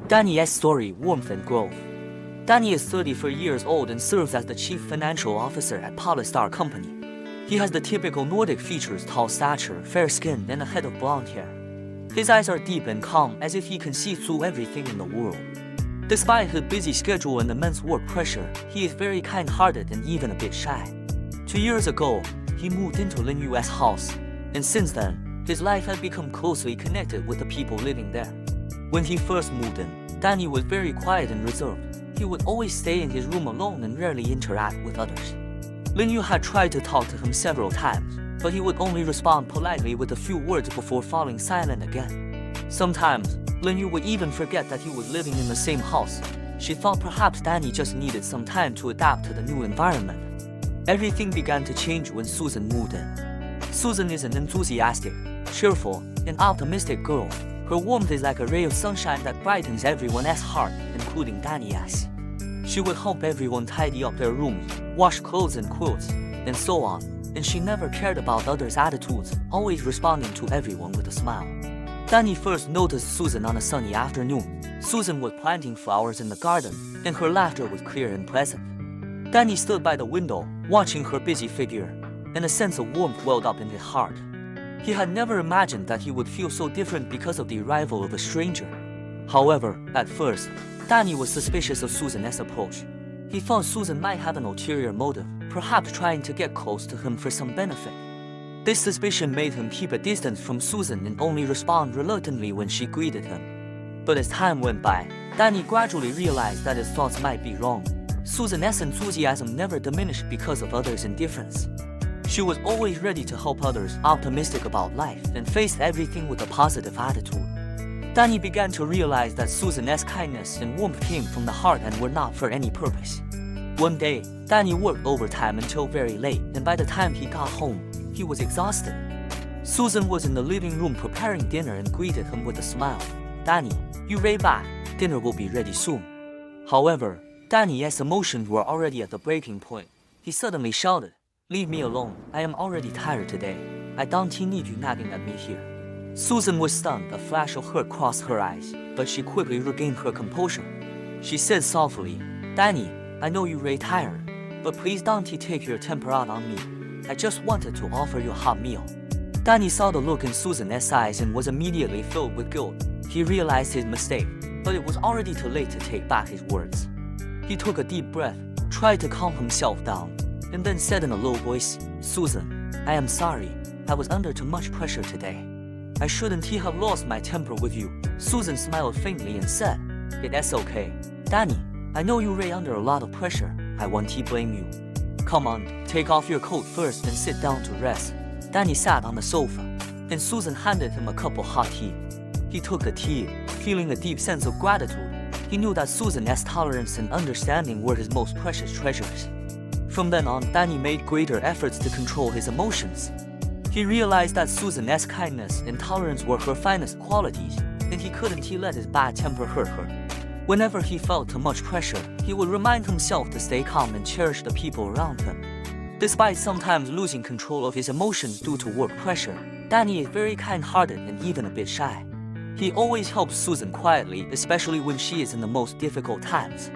Danny's story, warmth and growth. Danny is 34 years old and serves as the chief financial officer at Polystar Company. He has the typical Nordic features: tall stature, fair skin, and a head of blonde hair. His eyes are deep and calm, as if he can see through everything in the world. Despite his busy schedule and immense work pressure, he is very kind-hearted and even a bit shy. 2 years ago, he moved into Lin Yue's house, and since then, his life has become closely connected with the people living there. When he first moved in, Danny was very quiet and reserved. He would always stay in his room alone and rarely interact with others. Lin Yue had tried to talk to him several times, but he would only respond politely with a few words before falling silent again. Sometimes, Lin Yue would even forget that he was living in the same house. She thought perhaps Danny just needed some time to adapt to the new environment. Everything began to change when Susan moved in. Susan is an enthusiastic, cheerful, and optimistic girl. Her warmth is like a ray of sunshine that brightens everyone's heart, including Danny's. She would help everyone tidy up their rooms, wash clothes and quilts, and so on, and she never cared about others' attitudes, always responding to everyone with a smile. Danny first noticed Susan on a sunny afternoon. Susan was planting flowers in the garden, and her laughter was clear and pleasant. Danny stood by the window, watching her busy figure, and a sense of warmth welled up in his heart. He had never imagined that he would feel so different because of the arrival of a stranger. However, at first, Danny was suspicious of Susan's approach. He thought Susan might have an ulterior motive, perhaps trying to get close to him for some benefit. This suspicion made him keep a distance from Susan and only respond reluctantly when she greeted him. But as time went by, Danny gradually realized that his thoughts might be wrong. Susan's enthusiasm never diminished because of others' indifference. She was always ready to help others, optimistic about life, and faced everything with a positive attitude. Danny began to realize that Susan's kindness and warmth came from the heart and were not for any purpose. One day, Danny worked overtime until very late, and by the time he got home, he was exhausted. Susan was in the living room preparing dinner and greeted him with a smile. "Danny, you right back. Dinner will be ready soon." However, Danny's emotions were already at the breaking point. He suddenly shouted, "Leave me alone. I am already tired today. I don't need you nagging at me here." Susan was stunned. A flash of hurt crossed her eyes, but she quickly regained her composure. She said softly, "Danny, I know you're very tired, but please don't take your temper out on me. I just wanted to offer you a hot meal." Danny saw the look in Susan's eyes and was immediately filled with guilt. He realized his mistake, but it was already too late to take back his words. He took a deep breath, tried to calm himself down, and then said in a low voice, "Susan, I am sorry. I was under too much pressure today. I shouldn't have lost my temper with you." Susan smiled faintly and said, "It's okay. Danny, I know you're really under a lot of pressure. I won't blame you. Come on, take off your coat first and sit down to rest." Danny sat on the sofa, and Susan handed him a cup of hot tea. He took the tea, feeling a deep sense of gratitude. He knew that Susan's tolerance and understanding were his most precious treasures. From then on, Danny made greater efforts to control his emotions. He realized that Susan's kindness and tolerance were her finest qualities, and he couldn't let his bad temper hurt her. Whenever he felt too much pressure, he would remind himself to stay calm and cherish the people around him. Despite sometimes losing control of his emotions due to work pressure, Danny is very kind-hearted and even a bit shy. He always helps Susan quietly, especially when she is in the most difficult times.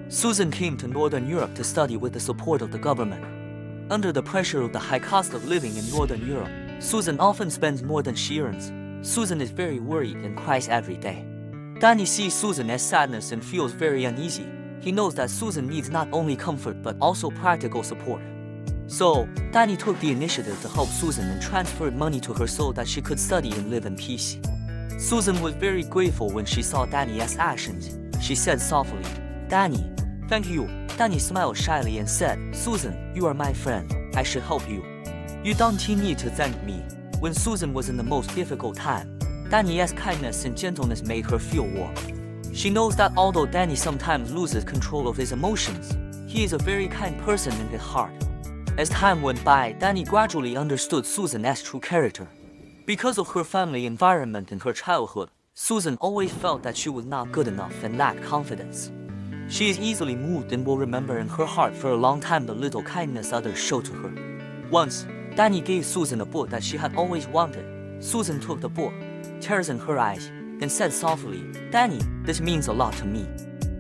Susan came to Northern Europe to study with the support of the government. Under the pressure of the high cost of living in Northern Europe, Susan often spends more than she earns. Susan is very worried and cries every day. Danny sees Susan's sadness and feels very uneasy. He knows that Susan needs not only comfort but also practical support. So, Danny took the initiative to help Susan and transferred money to her so that she could study and live in peace. Susan was very grateful when she saw Danny's actions. She said softly, "Danny, thank you." Danny smiled shyly and said, "Susan, you are my friend. I should help you. You don't need to thank me." When Susan was in the most difficult time, Danny's kindness and gentleness made her feel warm. She knows that although Danny sometimes loses control of his emotions, he is a very kind person in his heart. As time went by, Danny gradually understood Susan's true character. Because of her family environment in her childhood, Susan always felt that she was not good enough and lacked confidence. She is easily moved and will remember in her heart for a long time the little kindness others showed to her. Once, Danny gave Susan a book that she had always wanted. Susan took the book, tears in her eyes, and said softly, "Danny, this means a lot to me."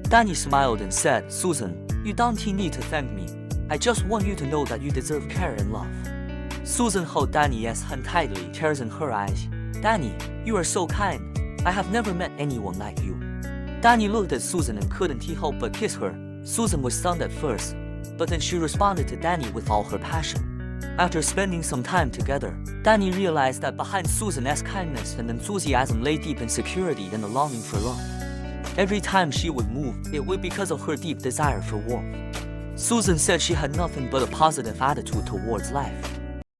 Danny smiled and said, "Susan, you don't need to thank me. I just want you to know that you deserve care and love." Susan held Danny's hand tightly, tears in her eyes. "Danny, you are so kind. I have never met anyone like you." Danny looked at Susan and couldn't help but kiss her. Susan was stunned at first, but then she responded to Danny with all her passion. After spending some time together, Danny realized that behind Susan's kindness and enthusiasm lay deep insecurity and a longing for love. Every time she would move, it was because of her deep desire for warmth. Susan said she had nothing but a positive attitude towards life.